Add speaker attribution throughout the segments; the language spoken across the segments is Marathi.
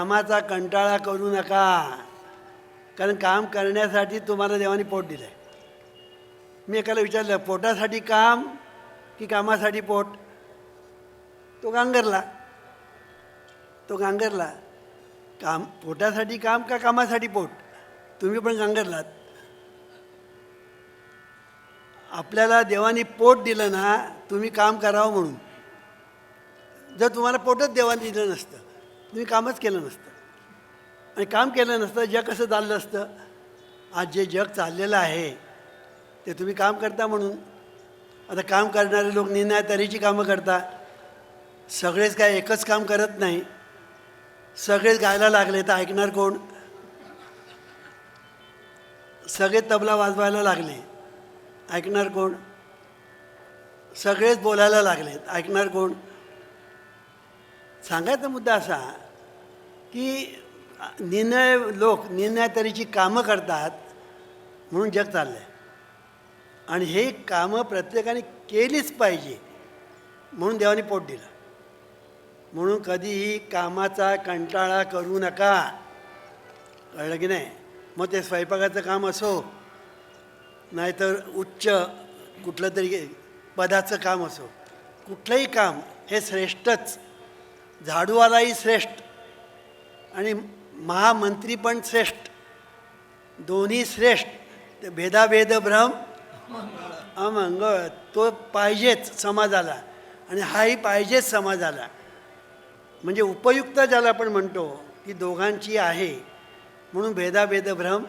Speaker 1: कामाचा कंटाळा करू नका, कारण काम करण्यासाठी तुम्हाला देवाने पोट दिलं आहे. मी एकाला विचारलं, पोटासाठी काम की कामासाठी पोट? तो गांगरला. काम पोटासाठी काम का कामासाठी पोट? तुम्ही पण गांगरलात. आपल्याला देवाने पोट दिलं ना, तुम्ही काम करावं म्हणून. जर तुम्हाला पोटच देवाने दिलं नसतं, तुम्ही कामच केलं नसतं. आणि काम केलं नसतं, जग कसं चाललं असतं? आज जे जग चाललेलं आहे ते तुम्ही काम करता म्हणून. आता काम करणारे लोक निन्या तऱ्हेची कामं करता. सगळेच काय एकच काम करत नाही. सगळेच गायला लागले तर ऐकणार कोण? सगळे तबला वाजवायला लागले, ऐकणार कोण? सगळेच बोलायला लागलेत, ऐकणार कोण? सांगायचा मुद्दा असा की निन्या तऱ्हेची कामं करतात म्हणून जग चाललं आहे. आणि हे कामं प्रत्येकाने केलीच पाहिजे म्हणून देवाने पोट दिलं. म्हणून कधीही कामाचा कंटाळा करू नका. कळलं की नाही? मग ते स्वयंपाकाचं काम असो, नाहीतर उच्च कुठलं तरी पदाचं काम असो, कुठलंही काम हे श्रेष्ठच. झाडूवालाही श्रेष्ठ आणि महामंत्री पण श्रेष्ठ, दोन्ही श्रेष्ठ. ते भेदाभेद भ्रम अमंगळ, तो पाहिजेच समाजाला, आणि हाही पाहिजेच समाजाला. म्हणजे उपयुक्त ज्याला आपण म्हणतो ती दोघांची आहे. म्हणून भेदाभेद भ्रम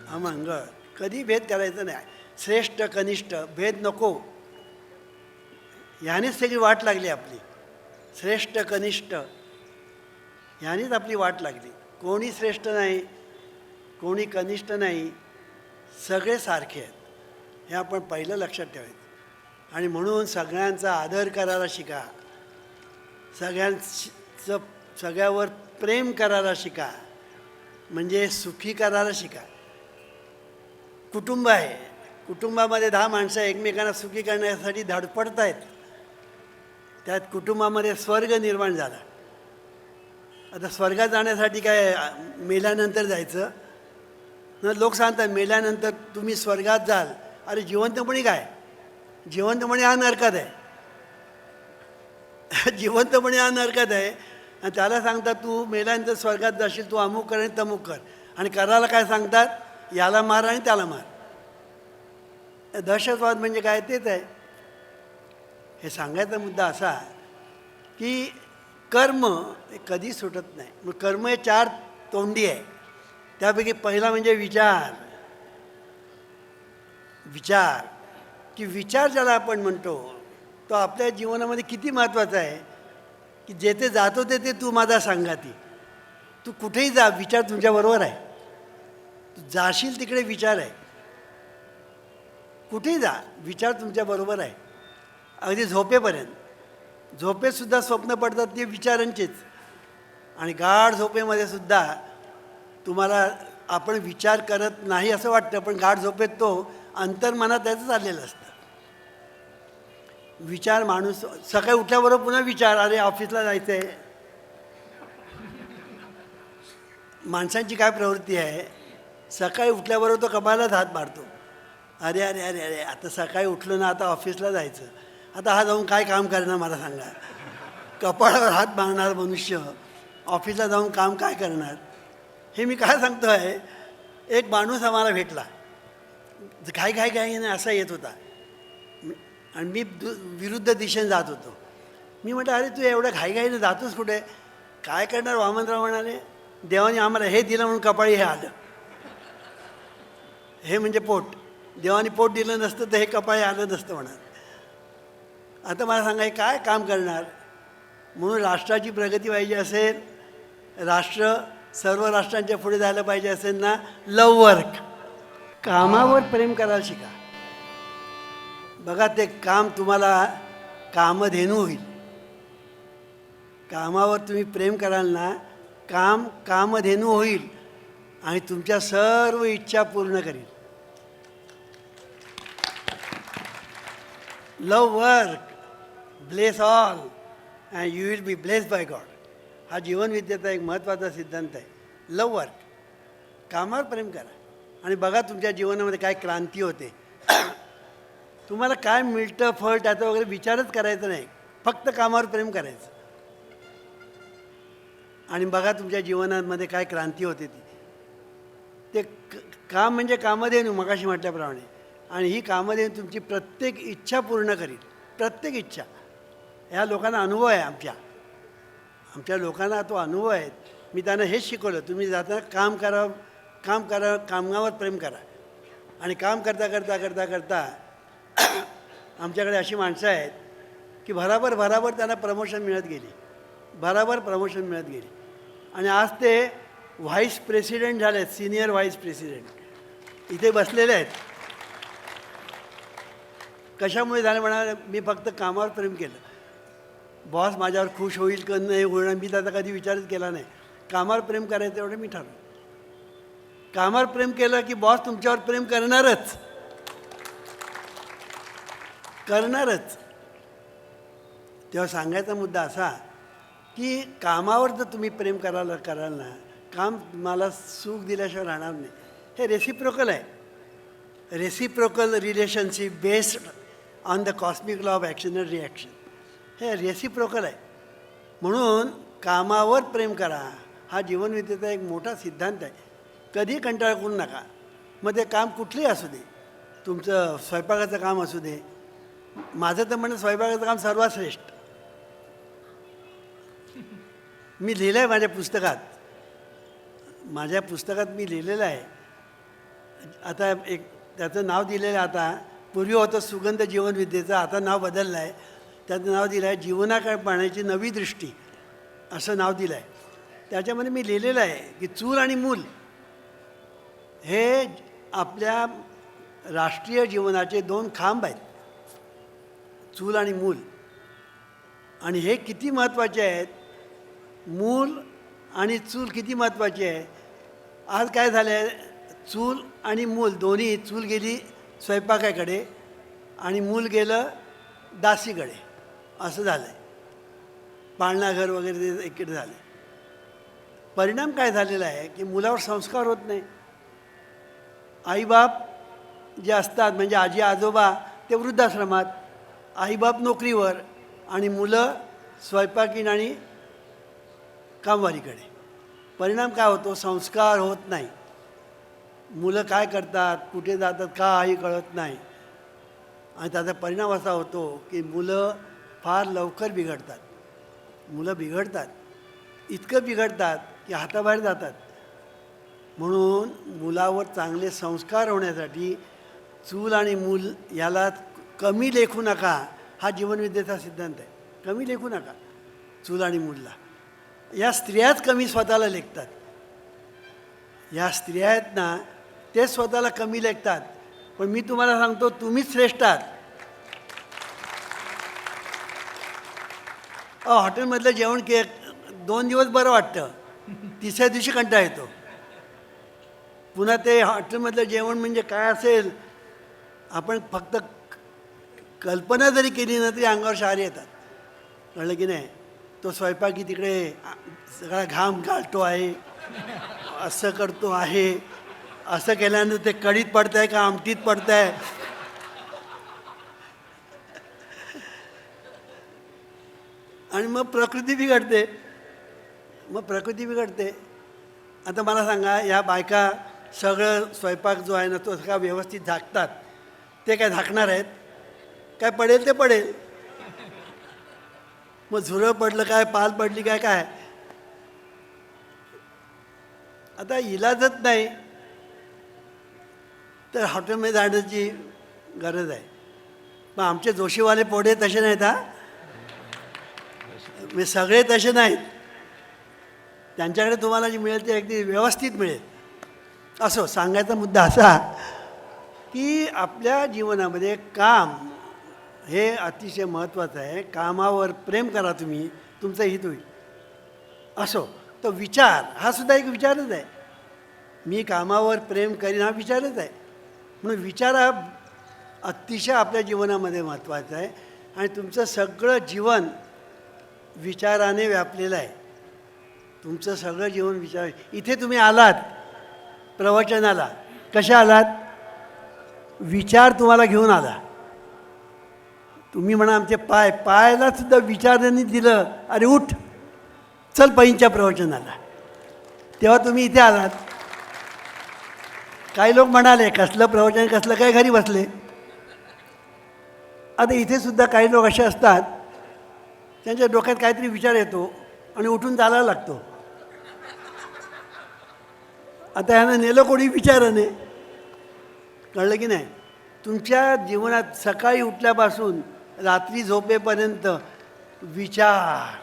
Speaker 1: अमंगळ, कधी भेद करायचं नाही. श्रेष्ठ कनिष्ठ भेद नको. ह्यानेच सगळी वाट लागली आपली. श्रेष्ठ कनिष्ठ ह्यानेच आपली वाट लागली. कोणी श्रेष्ठ नाही, कोणी कनिष्ठ नाही, सगळे सारखे आहेत. हे आपण पहिलं लक्षात ठेवायचं. आणि म्हणून सगळ्यांचा आदर करायला शिका, सगळ्यावर प्रेम करायला शिका, म्हणजे सुखी करायला शिका. कुटुंब आहे, कुटुंबामध्ये 10 माणसं एकमेकांना सुखी करण्यासाठी धडपडत आहेत. त्यात कुटुंबामध्ये स्वर्ग निर्माण झाला. आता स्वर्गात जाण्यासाठी काय मेल्यानंतर जायचं? लोक सांगतात मेल्यानंतर तुम्ही स्वर्गात जाल. अरे जिवंतपणी काय? जिवंतपणी हा नरकात आहे. जिवंतपणी हा नरकात आहे. आणि त्याला सांगतात तू मेल्यानंतर स्वर्गात जाशील, तू अमुक कर आणि तमुक कर. आणि करायला काय सांगतात? याला मार आणि त्याला मार. दहशतवाद म्हणजे काय? तेच आहे. हे सांगायचा मुद्दा असा की कर्म हे कधी सुटत नाही. मग कर्म हे 4 तोंडी आहे. त्यापैकी पहिला म्हणजे विचार. की विचार ज्याला आपण म्हणतो तो आपल्या जीवनामध्ये किती महत्त्वाचा आहे. की जेथे जातो तेथे तू माझा सांगाती. तू कुठेही जा, विचार तुमच्याबरोबर आहे. तू जाशील तिकडे विचार आहे. कुठेही जा, विचार तुमच्याबरोबर आहे. अगदी झोपेतसुद्धा स्वप्न पडतात ते विचारांचेच. आणि गाढ झोपेमध्ये सुद्धा तुम्हाला आपण विचार करत नाही असं वाटतं, पण गाढ झोपेत तो अंतर्मनात त्याचं चाललेलं असतं. विचार माणूस सकाळी उठल्याबरोबर पुन्हा विचार, अरे ऑफिसला जायचं आहे. माणसांची काय प्रवृत्ती आहे, सकाळी उठल्याबरोबर तो कपाळालाच हात मारतो. अरे अरे अरे अरे आता सकाळी उठलो ना, आता ऑफिसला जायचं. आता हा जाऊन काय काम करणार मला सांगा? कपाळावर हात मारणार मनुष्य ऑफिसला जाऊन काम काय करणार? हे मी काय सांगतो आहे, एक माणूस आम्हाला भेटला, घाई नाही असा येत होता. आणि मी विरुद्ध दिशेने जात होतो. मी म्हटलं अरे तू एवढं घाईघाईने जातोस कुठे? काय करणार? वामनराव म्हणाले देवाने आम्हाला हे दिलं म्हणून कपाळी हे आलं. हे म्हणजे पोट. देवाने पोट दिलं नसतं तर हे कपाळी आलं नसतं म्हणा. आता मला सांगा हे काय काम करणार? म्हणून राष्ट्राची प्रगती पाहिजे असेल, राष्ट्र सर्व राष्ट्रांच्या पुढे जायला पाहिजे असेल ना, लव वर्क, कामावर प्रेम करायला शिका. बघा ते काम तुम्हाला कामधेनू होईल. कामावर तुम्ही प्रेम कराल ना, काम कामधेनू होईल आणि तुमच्या सर्व इच्छा पूर्ण करील. Love work, bless all and you will be blessed by God. हा जीवनविद्येचा एक महत्त्वाचा सिद्धांत आहे. लव वर्क, कामावर प्रेम करा आणि बघा तुमच्या जीवनामध्ये काय क्रांती होते. तुम्हाला काय मिळतं फळ त्याचा वगैरे विचारच करायचा नाही, फक्त कामावर प्रेम करायचं आणि बघा तुमच्या जीवनामध्ये काय क्रांती होते. ते काम म्हणजे कामधेनू मगाशी म्हटल्याप्रमाणे, आणि ही कामधेनू तुमची प्रत्येक इच्छा पूर्ण करील. प्रत्येक इच्छा. ह्या लोकांना अनुभव आहे. आमच्या लोकांना तो अनुभव आहे. मी त्यांना हेच शिकवलं, तुम्ही जाताना काम करा, कामावर प्रेम करा. आणि काम करता करता करता करता आमच्याकडे अशी माणसं आहेत की भराभर त्यांना प्रमोशन मिळत गेली, प्रमोशन मिळत गेली आणि आज ते व्हाईस प्रेसिडेंट झाले आहेत, सिनियर व्हाईस प्रेसिडेंट इथे बसलेले आहेत. कशामुळे झालं म्हणाले, मी फक्त कामावर प्रेम केलं. बॉस माझ्यावर खुश होईल का नाही होईल मी त्याचा कधी विचारच केला नाही. कामावर प्रेम करायचं एवढं मी ठरवलं. कामावर प्रेम केलं की बॉस तुमच्यावर प्रेम करणारच. तेव्हा सांगायचा मुद्दा असा की कामावर जर तुम्ही प्रेम कराल ना, काम तुम्हाला सुख दिल्याशिवाय राहणार नाही. हे रेसिप्रोकल आहे. Reciprocal relationship based on the cosmic law of action and reaction. हे रेसिप्रोकल आहे. म्हणून कामावर प्रेम करा हा जीवनविद्येचा एक मोठा सिद्धांत आहे. कधी कंटाळा करू नका. मग ते काम कुठलंही असू दे, तुमचं स्वयंपाकाचं काम असू दे. माझं तर म्हणणं स्वयंपाकाचं काम सर्वात श्रेष्ठ. मी लिहिलं आहे माझ्या पुस्तकात मी लिहिलेलं आहे. आता एक त्याचं नाव दिलेलं आहे. आता पूर्वी होतं सुगंध जीवनविद्येचं, आता नाव बदललं आहे. त्याचं नाव दिलं आहे जीवनाकडे पाहण्याची नवी दृष्टी, असं नाव दिलं आहे. त्याच्यामध्ये मी लिहिलेलं आहे की चूल आणि मूल हे आपल्या राष्ट्रीय जीवनाचे दोन खांब आहेत. चूल आणि मूल. आणि हे किती महत्त्वाचे आहेत. मूल आणि चूल किती महत्त्वाची आहे. आज काय झालं आहे, चूल आणि मूल दोन्ही, चूल गेली स्वयंपाकाकडे आणि मूल गेलं दासीकडे, असं झालं आहे. पाळणाघर वगैरे ते इकडे झाले. परिणाम काय झालेला आहे की मुलावर संस्कार होत नाही. आईबाप जे असतात म्हणजे आजी आजोबा ते वृद्धाश्रमात, आईबाप नोकरीवर आणि मुलं स्वयंपाकीण आणि कामवारीकडे. परिणाम काय होतो, संस्कार होत नाही. मुलं काय करतात, कुठे जातात, काही कळत नाही. आणि त्याचा परिणाम असा होतो की मुलं फार लवकर बिघडतात. इतकं बिघडतात की हाताबाहेर जातात. म्हणून मुलावर चांगले संस्कार होण्यासाठी चूल आणि मूल याला कमी लेखू नका, हा जीवनविद्येचा सिद्धांत आहे. कमी लेखू नका चूल आणि मूलला. या स्त्रियाच कमी स्वतःला लेखतात. या स्त्रिया आहेत ना, ते स्वतःला कमी लेखतात. पण मी तुम्हाला सांगतो, तुम्हीच श्रेष्ठ आहात. हॉटेलमधलं जेवण 2 दिवस बरं वाटतं, तिसऱ्या दिवशी कंटाळा येतो. पुन्हा ते हॉटेलमधलं जेवण म्हणजे काय असेल, आपण फक्त कल्पना जरी केली ना तरी अंगावर शहारे येतात. कळलं की नाही. तो स्वयंपाकी तिकडे सगळा घाम घालतो आहे, असं करतो आहे, असं केल्यानंतर ते कढीत पडतं आहे का आमटीत पडतं आहे. आणि मग प्रकृती बिघडते. आता मला सांगा, या बायका सगळं स्वयंपाक जो आहे ना तो सगळा व्यवस्थित झाकतात. ते काय झाकणार आहेत, काय पडेल ते पडेल. मग झुरळ पडलं काय, पाल पडली काय. आता इलाजच नाही तर हॉटेलमध्ये जाण्याची गरज आहे. मग आमचे जोशीवाले पोडे तसे नाहीत. म्हणजे सगळे तसे नाहीत. त्यांच्याकडे तुम्हाला जे मिळेल ते अगदी व्यवस्थित मिळेल. असो, सांगायचा मुद्दा असा की आपल्या जीवनामध्ये काम हे अतिशय महत्त्वाचं आहे. कामावर प्रेम करा तुम्ही, तुमचं हित होईल. असो, तो विचार हा सुद्धा एक विचारच आहे. मी कामावर प्रेम करीन हा विचारच आहे. म्हणून विचार हा अतिशय आपल्या जीवनामध्ये महत्त्वाचा आहे. आणि तुमचं सगळं जीवन विचाराने व्यापलेलं आहे. तुमचं सगळं जीवन विचार. इथे तुम्ही आलात प्रवचनाला, कशा आलात? विचार तुम्हाला घेऊन आला. तुम्ही म्हणा आमचे पायाला सुद्धा विचारांनी दिलं, अरे उठ चल पैंच्या प्रवचनाला, तेव्हा तुम्ही इथे आलात. काही लोक म्हणाले कसलं प्रवचन, कसलं काय, घरी बसले. आता इथे सुद्धा काही लोक असे असतात, त्यांच्या डोक्यात काहीतरी विचार येतो आणि उठून चालायला लागतो. आता ह्यांना नेलं कोणी विचाराने, कळलं की नाही? तुमच्या जीवनात सकाळी उठल्यापासून रात्री झोपेपर्यंत विचार,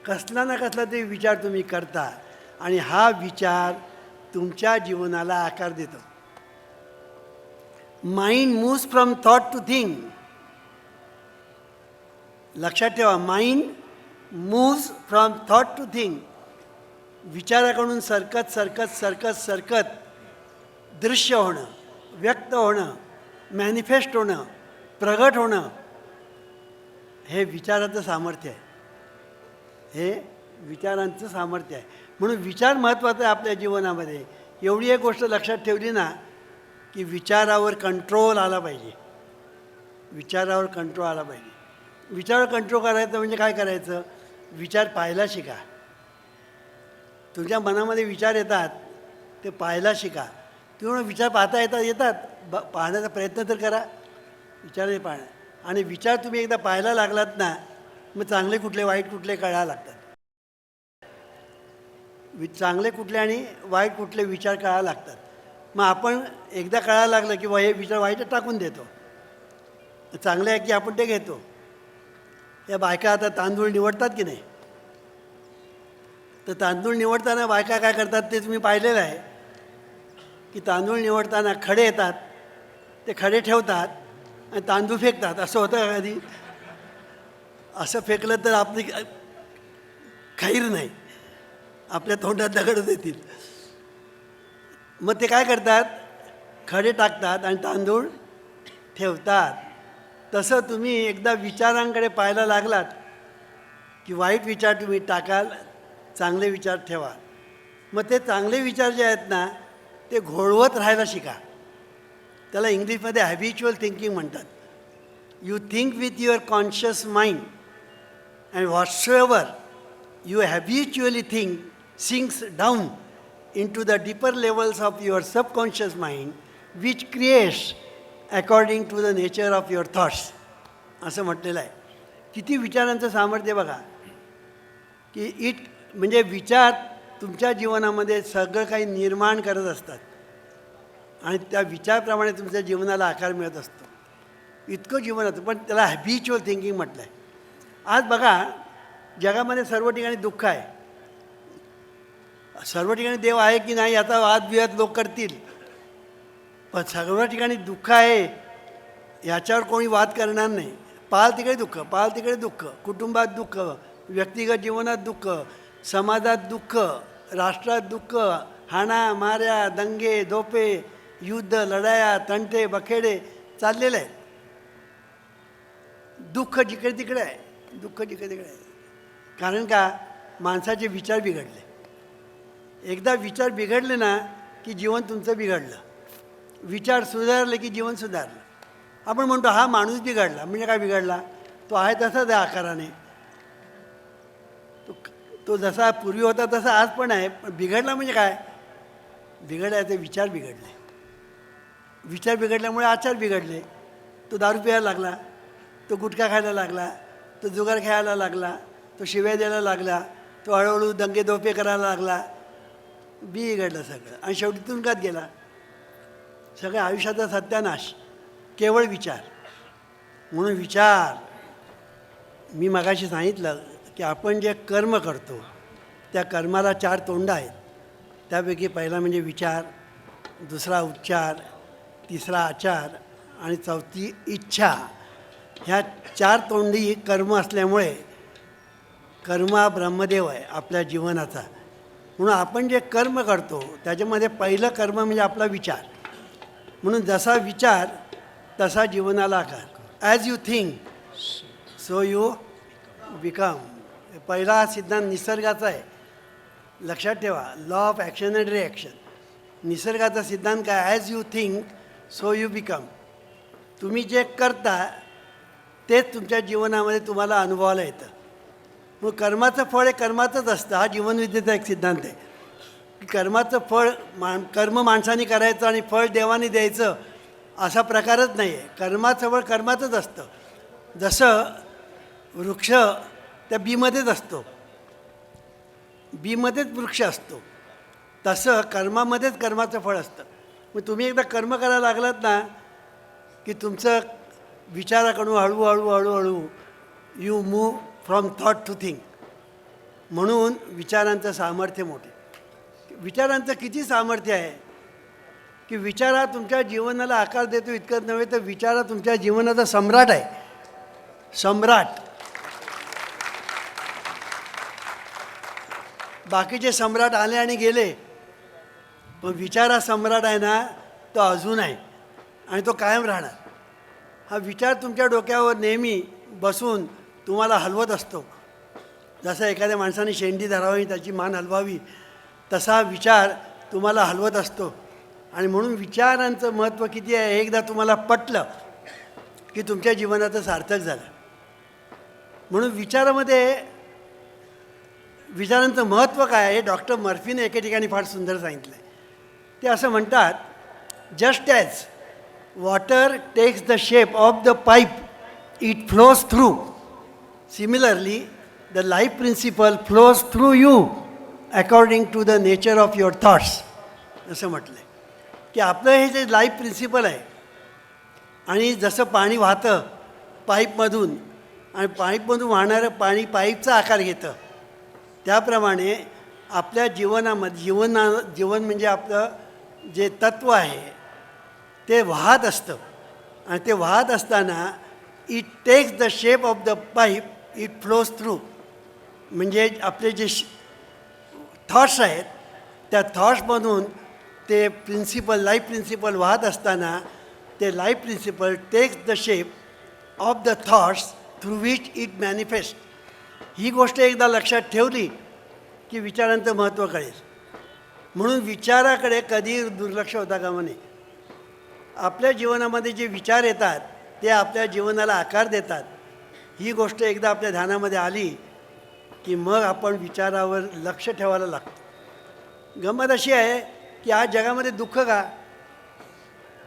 Speaker 1: कसला ना कसला तरी विचार तुम्ही करता आणि हा विचार तुमच्या जीवनाला आकार देतो. Mind moves from thought to thing. लक्षात ठेवा, mind moves from thought to thing. विचाराकडून सरकत सरकत सरकत सरकत दृश्य होणं, व्यक्त होणं, मॅनिफेस्ट होणं, प्रगट होणं, हे विचाराचं सामर्थ्य आहे. हे विचारांचं सामर्थ्य आहे. म्हणून विचार महत्त्वाचा आहे आपल्या जीवनामध्ये. एवढी एक गोष्ट लक्षात ठेवली ना की विचारावर कंट्रोल आला पाहिजे. विचारावर कंट्रोल आला पाहिजे. विचारावर कंट्रोल करायचं म्हणजे काय करायचं? विचार पाहायला शिका. तुमच्या मनामध्ये विचार येतात ते पाहायला शिका. तुम्ही विचार पाहता येतात पाहण्याचा प्रयत्न तर करा. विचार पाहणं आणि विचार तुम्ही एकदा पाहायला लागलात ना, मग चांगले कुठले वाईट कुठले कळायला लागतात. चांगले कुठले आणि वाईट कुठले विचार कळायला लागतात. मग आपण एकदा कळायला लागलं की हे विचार वाईट टाकून देतो, चांगले आहे की आपण ते घेतो. या बायका आता तांदूळ निवडतात की नाही, तर तांदूळ निवडताना बायका काय करतात ते तुम्ही पाहिलेलं आहे की तांदूळ निवडताना खडे येतात, ते खडे ठेवतात आणि तांदूळ फेकतात. असं होतं का कधी? असं फेकलं तर आपली खैर नाही, आपल्या तोंडात दगड देतील. मग ते काय करतात? खडे टाकतात आणि तांदूळ ठेवतात. तसं तुम्ही एकदा विचारांकडे पाहायला लागलात की वाईट विचार तुम्ही टाकाल, चांगले विचार ठेवा. मग ते चांगले विचार जे आहेत ना ते घोळवत राहायला शिका. त्याला इंग्लिशमध्ये हॅबिच्युअल थिंकिंग म्हणतात. You think with your conscious mind and whatsoever you habitually think sinks down into the deeper levels of your subconscious mind, which creates according to the nature of your thoughts. असं म्हटलेलं आहे. किती विचारांचं सामर्थ्य बघा की म्हणजे विचार तुमच्या जीवनामध्ये सगळं काही निर्माण करत असतात आणि त्या विचाराप्रमाणे तुमच्या जीवनाला आकार मिळत असतो. इतकं जीवन होतं, पण त्याला हॅबिच्युअल थिंकिंग म्हटलं आहे. आज बघा जगामध्ये सर्व ठिकाणी दुःख आहे. सर्व ठिकाणी देव आहे की नाही याचा वादविवाद लोक करतील, पण सर्व ठिकाणी दुःख आहे याच्यावर कोणी वाद करणार नाही. पाल तिकडे दुःख, पाल तिकडे दुःख, कुटुंबात दुःख, व्यक्तिगत जीवनात दुःख, समाजात दुःख, राष्ट्रात दुःख, हाणा माऱ्या, दंगे धोपे, युद्ध, लढाया, तंटे बखेडे चाललेले आहेत. दुःख जिकडे तिकडे आहे, दुःख जिकडे तिकडे आहे. कारण का? माणसाचे विचार बिघडले. एकदा विचार बिघडले ना की जीवन तुमचं बिघडलं. विचार सुधारले की जीवन सुधारलं. आपण म्हणतो हा माणूस बिघडला म्हणजे काय बिघडला? तो आहे तसाच आहे आकाराने, तो जसा पूर्वी होता तसा आज पण आहे. पण बिघडला म्हणजे काय? बिघडायचे विचार बिघडले. विचार बिघडल्यामुळे आचार बिघडले. तो दारू प्यायला लागला, तो गुटखा खायला लागला, तो जुगार खेळायला लागला, तो शिव्या द्यायला लागला, तो हळूहळू दंगे धोपे करायला लागला. बिघडलं सगळं आणि शेवटी तुरुंगात गेला. सगळ्या आयुष्याचा सत्यानाश केवळ विचार. म्हणून विचार, मी मगाशी सांगितलं की आपण जे कर्म करतो त्या कर्माला 4 तोंडं आहेत. त्यापैकी पहिला म्हणजे विचार, दुसरा उच्चार, तिसरा आचार आणि चौथी इच्छा. ह्या 4 तोंडी कर्म असल्यामुळे कर्म हा ब्रह्मदेव आहे आपल्या जीवनाचा. म्हणून आपण जे कर्म करतो त्याच्यामध्ये पहिलं कर्म म्हणजे आपला विचार. म्हणून जसा विचार तसा जीवनाला आकार. As you think so you become. पहिला हा सिद्धांत निसर्गाचा आहे लक्षात ठेवा, law of action and reaction. निसर्गाचा सिद्धांत काय, as you think so you become. तुम्ही जे करता तेच तुमच्या जीवनामध्ये तुम्हाला अनुभवायला येतं. मग कर्माचं फळ हे कर्माचंच असतं. हा जीवनविद्येचा एक सिद्धांत आहे की कर्माचं फळ कर्म माणसाने करायचं आणि फळ देवाने द्यायचं असा प्रकारच नाही आहे. कर्माचं फळ कर्माचंच असतं. जसं वृक्ष त्या बीमध्येच असतो, बीमध्येच वृक्ष असतो, तसं कर्मामध्येच कर्माचं फळ असतं. मग तुम्ही एकदा कर्म करायला लागलात ना की तुमचं विचाराकडून हळूहळू हळूहळू you move from thought to think. म्हणून विचारांचं सामर्थ्य मोठे. विचारांचं किती सामर्थ्य आहे की विचार हा तुमच्या जीवनाला आकार देतो इतकंच नव्हे तर विचार हा तुमच्या जीवनाचा सम्राट आहे. सम्राट. बाकीचे सम्राट आले आणि गेले, पण विचार हा सम्राट आहे ना, तो अजून आहे आणि तो कायम राहणार. हा विचार तुमच्या डोक्यावर नेहमी बसून तुम्हाला हलवत असतो. जसं एखाद्या माणसाने शेंडी धरावी, त्याची मान हलवावी, तसा विचार तुम्हाला हलवत असतो. आणि म्हणून विचारांचं महत्त्व किती आहे हे एकदा तुम्हाला पटलं की तुमच्या जीवनाचं सार्थक झालं. म्हणून विचारांचं महत्त्व काय आहे हे डॉक्टर मर्फीने एके ठिकाणी फार सुंदर सांगितलं आहे. ते असं म्हणतात, just as water takes the shape of the pipe it flows through, similarly the life principle flows through you according to the nature of your thoughts. असं म्हटलं आहे की आपलं हे जे लाईफ प्रिन्सिपल आहे आणि जसं पाणी वाहतं पाईपमधून आणि पाईपमधून वाहणारं पाणी पाईपचा आकार घेतं, त्याप्रमाणे आपल्या जीवनामध्ये जीवन म्हणजे आपलं जे तत्त्व आहे ते वाहत असतं. आणि ते वाहत असताना it takes the shape of the pipe it flows through. म्हणजे आपले जे थॉट्स आहेत त्या थॉट्समधून ते लाईफ प्रिन्सिपल वाहत असताना ते life principle takes the shape of the thoughts through which it manifest. ही गोष्ट एकदा लक्षात ठेवली की विचारांचं महत्त्व कळेल. म्हणून विचाराकडे कधी दुर्लक्ष होता कामा नये. आपल्या जीवनामध्ये जे विचार येतात ते आपल्या जीवनाला आकार देतात. ही गोष्ट एकदा आपल्या ध्यानामध्ये आली की मग आपण विचारावर लक्ष ठेवायला लागतो. गंमत अशी आहे की आज जगामध्ये दुःख का?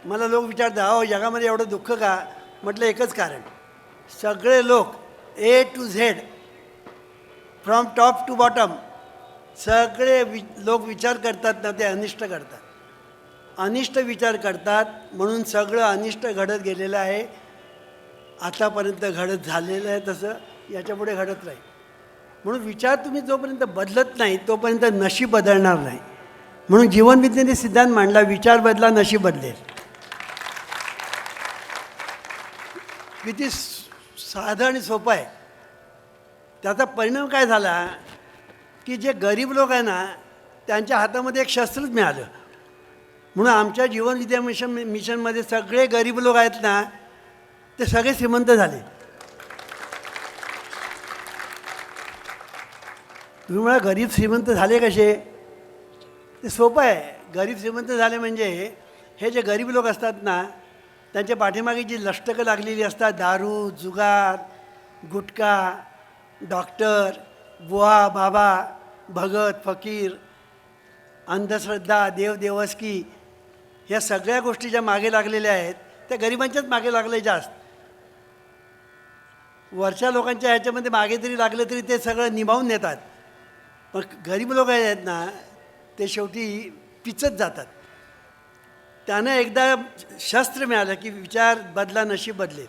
Speaker 1: मला लोक विचारतात, अहो जगामध्ये एवढं दुःख का? म्हटलं एकच कारण, सगळे लोक A to Z from top to bottom सगळे लोक विचार करतात ना, ते अनिष्ट करतात. अनिष्ट विचार करतात म्हणून सगळं अनिष्ट घडत गेलेलं आहे. आतापर्यंत घडत झालेलं आहे तसं याच्यापुढे घडत राहील. म्हणून विचार तुम्ही जोपर्यंत बदलत नाही तोपर्यंत नशीब बदलणार नाही. म्हणून जीवनविज्ञानी सिद्धांत मांडला, विचार बदला नशीब बदलेल. किती साधं आणि सोपं आहे. त्याचा परिणाम काय झाला की जे गरीब लोक आहे ना त्यांच्या हातामध्ये एक शस्त्रच मिळालं. म्हणून आमच्या जीवनविद्या मिशनमध्ये सगळे गरीब लोक आहेत ना ते सगळे श्रीमंत झाले. तुम्ही मला गरीब श्रीमंत झाले कसे? ते सोपं आहे. गरीब श्रीमंत झाले म्हणजे हे जे गरीब लोक असतात ना त्यांच्या पाठीमागे जी लष्टकं लागलेली असतात, दारू, जुगार, गुटखा, डॉक्टर, बुवा बाबा, भगत फकीर, अंधश्रद्धा, देवदेवस्की, ह्या सगळ्या गोष्टी ज्या मागे लागलेल्या आहेत त्या गरिबांच्याच मागे लागले जास्त. वरच्या लोकांच्या ह्याच्यामध्ये मागे तरी लागले तरी ते सगळं निभावून नेतात, पण गरीब लोक आहेत ना ते शेवटी पिचत जातात. त्यांना एकदा शस्त्र मिळालं की विचार बदला नशीब बदलेल.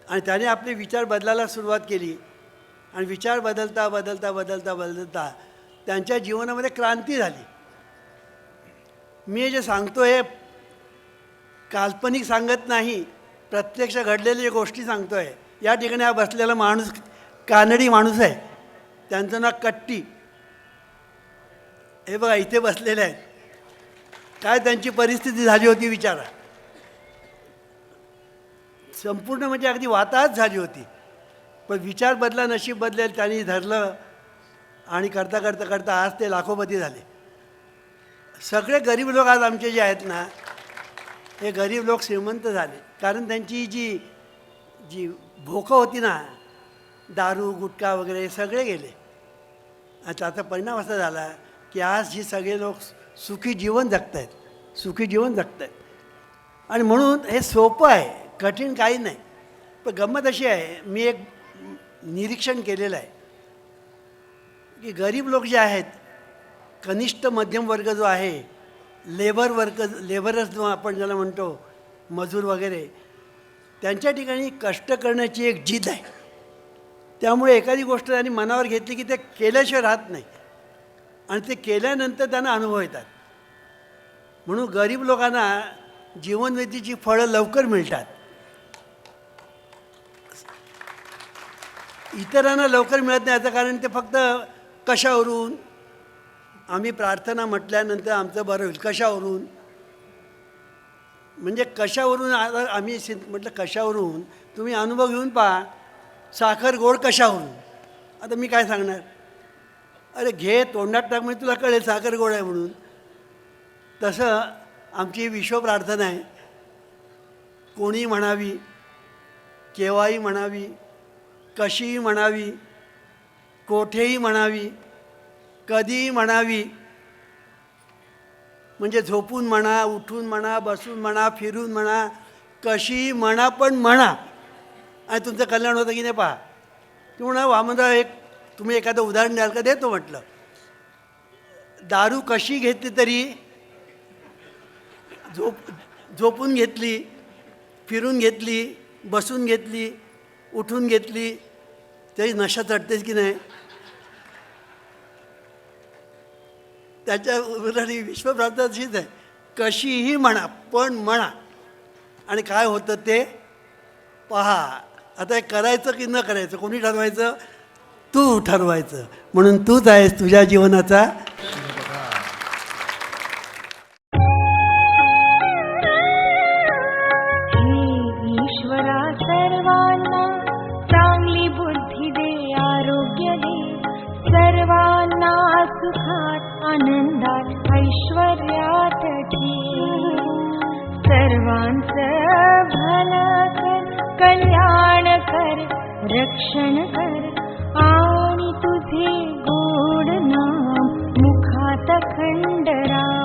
Speaker 1: आणि त्याने आपले विचार बदलायला सुरुवात केली आणि विचार बदलता बदलता बदलता बदलता त्यांच्या जीवनामध्ये क्रांती झाली. मी जे सांगतो हे काल्पनिक सांगत नाही, प्रत्यक्ष घडलेल्या गोष्टी सांगतो आहे. या ठिकाणी हा बसलेला माणूस कानडी माणूस आहे, त्यांचं नाव कट्टी. हे बघा इथे बसलेले आहेत. काय त्यांची परिस्थिती झाली होती विचारा. संपूर्ण म्हणजे अगदी वाताहत झाली होती. पण विचार बदला नशीब बदलेल त्यांनी धरलं आणि करता करता करता आज ते लाखोपती झाले. सगळे गरीब लोक आज आमचे जे आहेत ना, हे गरीब लोक श्रीमंत झाले. कारण त्यांची जी जी भोकं होती ना, दारू गुटखा वगैरे सगळे गेले. आणि त्याचा परिणाम असा झाला की आज ही सगळे लोक सुखी जीवन जगत आहेत, सुखी जीवन जगत आहेत. आणि म्हणून हे सोपं आहे, कठीण काही नाही. पण गंमत अशी आहे, मी एक निरीक्षण केलेलं आहे की गरीब लोक जे आहेत, कनिष्ठ मध्यम वर्ग जो आहे, लेबरर्स जो आपण ज्याला म्हणतो, मजूर वगैरे, त्यांच्या ठिकाणी कष्ट करण्याची एक जिद आहे. त्यामुळे एखादी गोष्ट त्यांनी मनावर घेतली की ते केल्याशिवाय राहत नाही आणि ते केल्यानंतर त्यांना अनुभव येतात. म्हणून गरीब लोकांना जीवनविधीची फळं लवकर मिळतात, इतरांना लवकर मिळत नाही. याचं कारण ते फक्त कशावरून, आम्ही प्रार्थना म्हटल्यानंतर आमचं बरं होईल, कशावरून, म्हणजे कशावरून. आम्ही म्हटलं कशावरून, तुम्ही अनुभव घेऊन पहा, साखर गोड कशावरून. आता मी काय सांगणार, अरे घे तोंडात टाक म्हणजे तुला कळेल साखर गोड आहे म्हणून. तसं आमची विश्व प्रार्थना आहे, कोणी म्हणावी, केव्हाही म्हणावी, कशीही म्हणावी, कोठेही म्हणावी, कधीही म्हणावी. म्हणजे झोपून म्हणा, उठून म्हणा, बसून म्हणा, फिरून म्हणा, कशीही म्हणा, पण म्हणा आणि तुमचं कल्याण होतं की नाही पहा. ती म्हणा वामनराव, तुम्ही एखादं उदाहरण द्याल का? देतो म्हटलं. दारू कशी घेतली तरी, झोपून घेतली, फिरून घेतली, बसून घेतली, उठून घेतली, तरी नशा चढतेच की नाही. त्याच्या उदाहरणी विश्वप्रार्थना अशीच आहे, कशीही म्हणा पण म्हणा आणि काय होतं ते पहा. आता हे करायचं की न करायचं कोणी ठरवायचं? तू ठरवायचं. म्हणून तूच आहेस तुझ्या जीवनाचा.
Speaker 2: ईश्वरा सर्वांना चांगली बुद्धी दे, आरोग्य दे, सर्वांना सुखात आनंदात ऐश्वर्यात ठेव. सर्वांचं भलं कर, कल्याण कर, रक्षण कर आणि तुझे गोड नाम मुखात खंडरा.